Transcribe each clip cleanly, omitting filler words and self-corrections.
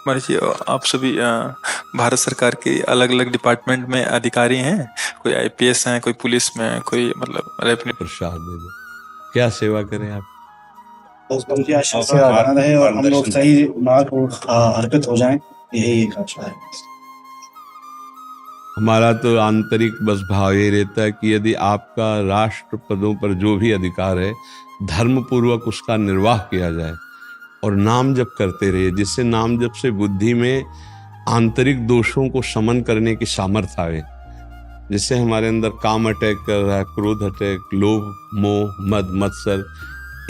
कुमार जी, आप सभी भारत सरकार के अलग अलग डिपार्टमेंट में अधिकारी हैं। कोई आईपीएस हैं, कोई पुलिस में, कोई मतलब रेवेन्यू। प्रसाद दे दो, क्या सेवा करें आप। बस उनकी आशीष से आराम रहे और हम लोग सही मार्ग अर्पित हो जाएं, यही एक आशा है। हमारा तो आंतरिक बस भाव ये रहता है कि यदि आपका राष्ट्र पदों पर जो भी अधिकार है, धर्म पूर्वक उसका निर्वाह किया जाए और नाम जप करते रहिए, जिससे नाम जप से बुद्धि में आंतरिक दोषों को शमन करने की सामर्थ्य आए, जिससे हमारे अंदर काम अटैक कर रहा है, क्रोध अटैक, लोभ, मोह, मद, मत्सर,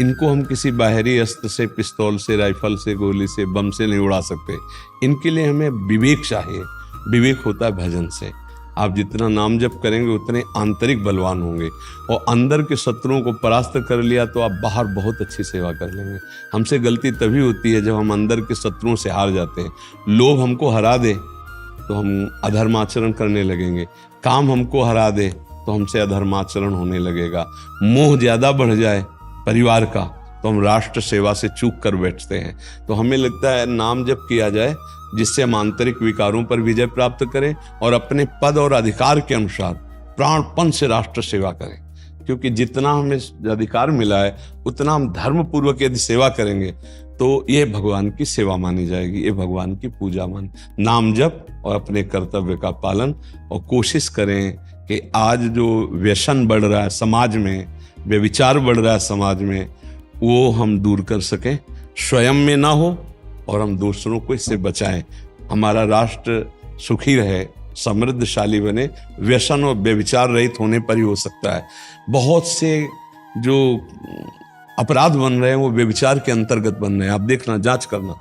इनको हम किसी बाहरी अस्त्र से, पिस्तौल से, राइफल से, गोली से, बम से नहीं उड़ा सकते। इनके लिए हमें विवेक चाहिए। विवेक होता है भजन से। आप जितना नाम जप करेंगे उतने आंतरिक बलवान होंगे, और अंदर के शत्रुओं को परास्त कर लिया तो आप बाहर बहुत अच्छी सेवा कर लेंगे। हमसे गलती तभी होती है जब हम अंदर के शत्रुओं से हार जाते हैं। लोभ हमको हरा दे तो हम अधर्माचरण करने लगेंगे, काम हमको हरा दे तो हमसे अधर्माचरण होने लगेगा, मोह ज्यादा बढ़ जाए परिवार का तो हम राष्ट्र सेवा से चूक कर बैठते हैं। तो हमें लगता है नाम जप किया जाए जिससे हम आंतरिक विकारों पर विजय प्राप्त करें और अपने पद और अधिकार के अनुसार प्राणपण से राष्ट्र सेवा करें, क्योंकि जितना हमें अधिकार मिला है उतना हम धर्म पूर्वक यदि सेवा करेंगे तो ये भगवान की सेवा मानी जाएगी, ये भगवान की पूजा मान। नाम जप और अपने कर्तव्य का पालन, और कोशिश करें कि आज जो व्यसन बढ़ रहा है समाज में, व्यभिचार बढ़ रहा है समाज में, वो हम दूर कर सकें, स्वयं में ना हो और हम दूसरों को इससे बचाएं। हमारा राष्ट्र सुखी रहे, समृद्धशाली बने, व्यसन और व्यभिचार रहित होने पर ही हो सकता है। बहुत से जो अपराध बन रहे हैं वो व्यभिचार के अंतर्गत बन रहे हैं। आप देखना, जांच करना,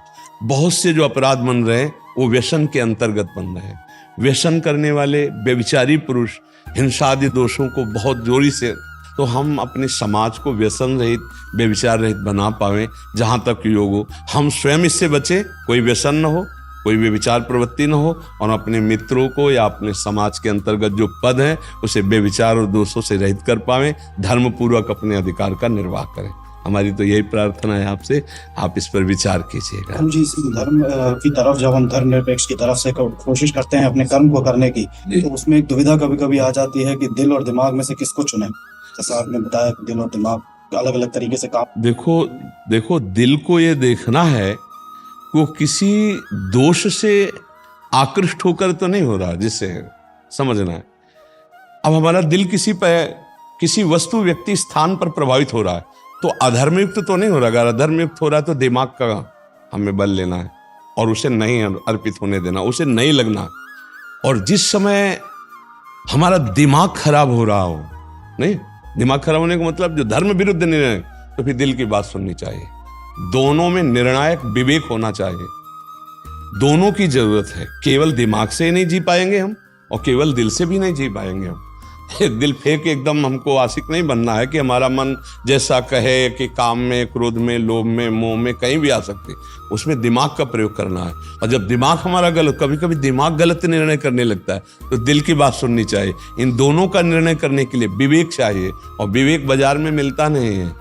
बहुत से जो अपराध बन रहे हैं वो व्यसन के अंतर्गत बन रहे हैं। व्यसन करने वाले व्यभिचारी पुरुष हिंसा आदि दोषों को बहुत जोरी से, तो हम अपने समाज को व्यसन रहित, व्यभिचार रहित बना पाएं जहां तक योग हो। हम स्वयं इससे बचे, कोई व्यसन न हो, कोई व्यभिचार प्रवृत्ति न हो, और अपने मित्रों को या अपने समाज के अंतर्गत जो पद है उसे व्यभिचार और दोषों से रहित कर पाएं, धर्म पूर्वक अपने अधिकार का निर्वाह करें। हमारी तो यही प्रार्थना है आपसे, आप इस पर विचार कीजिएगा। हम जी इस धर्म की तरफ, जब हम धर्म निरपेक्ष की तरफ से कोशिश करते हैं अपने कर्म को करने की, तो उसमें एक दुविधा कभी कभी आ जाती है कि दिल और दिमाग में से किसको चुने। जैसा आपने बताया कि दिल और दिमाग अलग अलग तरीके से काम। देखो दिल को ये देखना है वो किसी दोष से आकृष्ट होकर तो नहीं हो रहा, जिससे समझना है। अब हमारा दिल किसी वस्तु, व्यक्ति, स्थान पर प्रभावित हो रहा है तो अधर्मयुक्त तो नहीं हो रहा। अगर अधर्मयुक्त हो रहा है तो दिमाग का हमें बल लेना है और उसे नहीं अर्पित होने देना, उसे नहीं लगना। और जिस समय हमारा दिमाग खराब हो रहा हो, नहीं, दिमाग खराब होने का मतलब जो धर्म विरुद्ध निर्णय, तो फिर दिल की बात सुननी चाहिए। दोनों में निर्णायक विवेक होना चाहिए, दोनों की जरूरत है। केवल दिमाग से नहीं जी पाएंगे हम और केवल दिल से भी नहीं जी पाएंगे हम। दिल फेंक एकदम हमको आशिक नहीं बनना है कि हमारा मन जैसा कहे, कि काम में, क्रोध में, लोभ में, मोह में कहीं भी आ सकते, उसमें दिमाग का प्रयोग करना है। और जब दिमाग हमारा गलत, कभी कभी दिमाग गलत निर्णय करने लगता है तो दिल की बात सुननी चाहिए। इन दोनों का निर्णय करने के लिए विवेक चाहिए, और विवेक बाजार में मिलता नहीं है,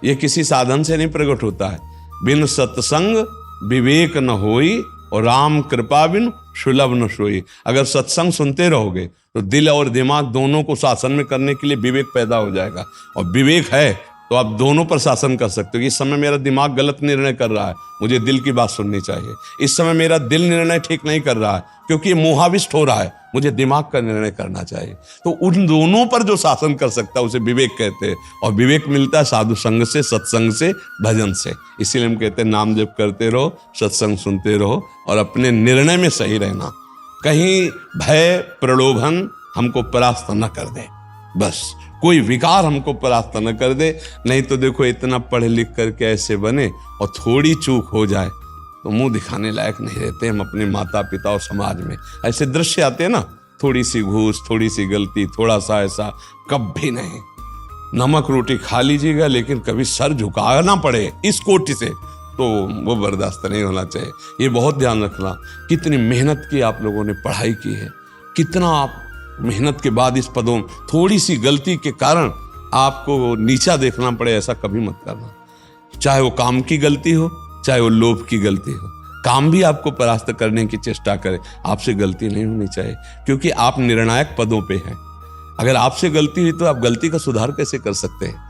ये किसी साधन से नहीं प्रकट होता है। बिन सत्संग विवेक न होई और राम कृपा बिन सुलभ न सोई। अगर सत्संग सुनते रहोगे तो दिल और दिमाग दोनों को शासन में करने के लिए विवेक पैदा हो जाएगा, और विवेक है तो आप दोनों पर शासन कर सकते हो। इस समय मेरा दिमाग गलत निर्णय कर रहा है, मुझे दिल की बात सुननी चाहिए। इस समय मेरा दिल निर्णय ठीक नहीं कर रहा है क्योंकि ये मोहाविष्ट हो रहा है, मुझे दिमाग का निर्णय करना चाहिए। तो उन दोनों पर जो शासन कर सकता है उसे विवेक कहते हैं, और विवेक मिलता है साधु संग से, सत्संग से, भजन से। इसीलिए हम कहते हैं नाम जप करते रहो, सत्संग सुनते रहो और अपने निर्णय में सही रहना। कहीं भय प्रलोभन हमको परास्त न कर दे, बस कोई विकार हमको परास्त न कर दे। नहीं तो देखो, इतना पढ़े लिख करके ऐसे बने और थोड़ी चूक हो जाए तो मुंह दिखाने लायक नहीं रहते हम अपने माता पिता और समाज में। ऐसे दृश्य आते हैं ना, थोड़ी सी घूस, थोड़ी सी गलती, थोड़ा सा ऐसा, कभी नहीं। नमक रोटी खा लीजिएगा लेकिन कभी सर झुकाना पड़े इस कोटि से, तो वो बर्दाश्त नहीं होना चाहिए। ये बहुत ध्यान रखना। कितनी मेहनत की आप लोगों ने पढ़ाई की है, कितना आप मेहनत के बाद इस पदों, थोड़ी सी गलती के कारण आपको नीचा देखना पड़े, ऐसा कभी मत करना। चाहे वो काम की गलती हो, चाहे वो लोभ की गलती हो, काम भी आपको परास्त करने की चेष्टा करे, आपसे गलती नहीं होनी चाहिए, क्योंकि आप निर्णायक पदों पे हैं। अगर आपसे गलती हुई तो आप गलती का सुधार कैसे कर सकते हैं?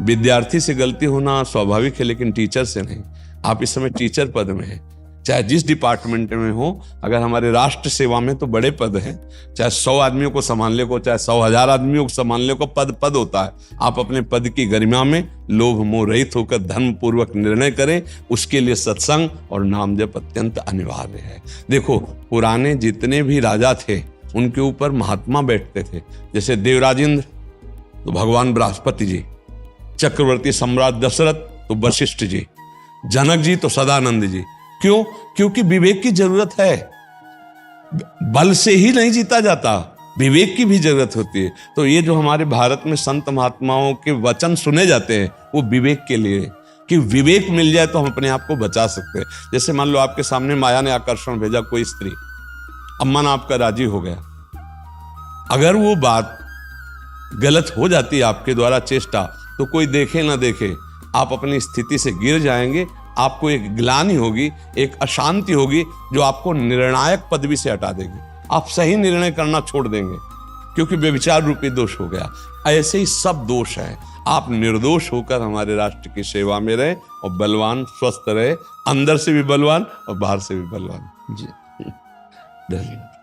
विद्यार्थी से गलती होना स्वाभाविक है, लेकिन टीचर से नहीं। आप इस समय टीचर पद में हैं, चाहे जिस डिपार्टमेंट में हो। अगर हमारे राष्ट्र सेवा में तो बड़े पद हैं, चाहे 100 आदमियों को संभालने को, चाहे 100,000 आदमियों को संभालने को पद होता है। आप अपने पद की गरिमा में लोभ मोह रहित होकर धर्म पूर्वक निर्णय करें, उसके लिए सत्संग और नाम जप अत्यंत अनिवार्य है। देखो, पुराने जितने भी राजा थे उनके ऊपर महात्मा बैठते थे, जैसे देवराजेंद्र तो भगवान बृहस्पति जी, चक्रवर्ती सम्राट दशरथ तो वशिष्ठ जी, जनक जी तो सदानंद जी। क्यों? क्योंकि विवेक की जरूरत है। बल से ही नहीं जीता जाता, विवेक की भी जरूरत होती है। तो ये जो हमारे भारत में संत महात्माओं के वचन सुने जाते हैं, वो विवेक के लिए, कि विवेक मिल जाए तो हम अपने आप को बचा सकते हैं। जैसे मान लो आपके सामने माया ने आकर्षण भेजा, कोई स्त्री, अब मन आपका राजी हो गया। अगर वो बात गलत हो जाती है आपके द्वारा चेष्टा, तो कोई देखे ना देखे, आप अपनी स्थिति से गिर जाएंगे। आपको एक ग्लानि होगी, एक अशांति होगी, जो आपको निर्णायक पदवी से हटा देगी। आप सही निर्णय करना छोड़ देंगे, क्योंकि व्यभिचार रूपी दोष हो गया। ऐसे ही सब दोष हैं। आप निर्दोष होकर हमारे राष्ट्र की सेवा में रहे और बलवान स्वस्थ रहे, अंदर से भी बलवान और बाहर से भी बलवान। जी धन्यवाद।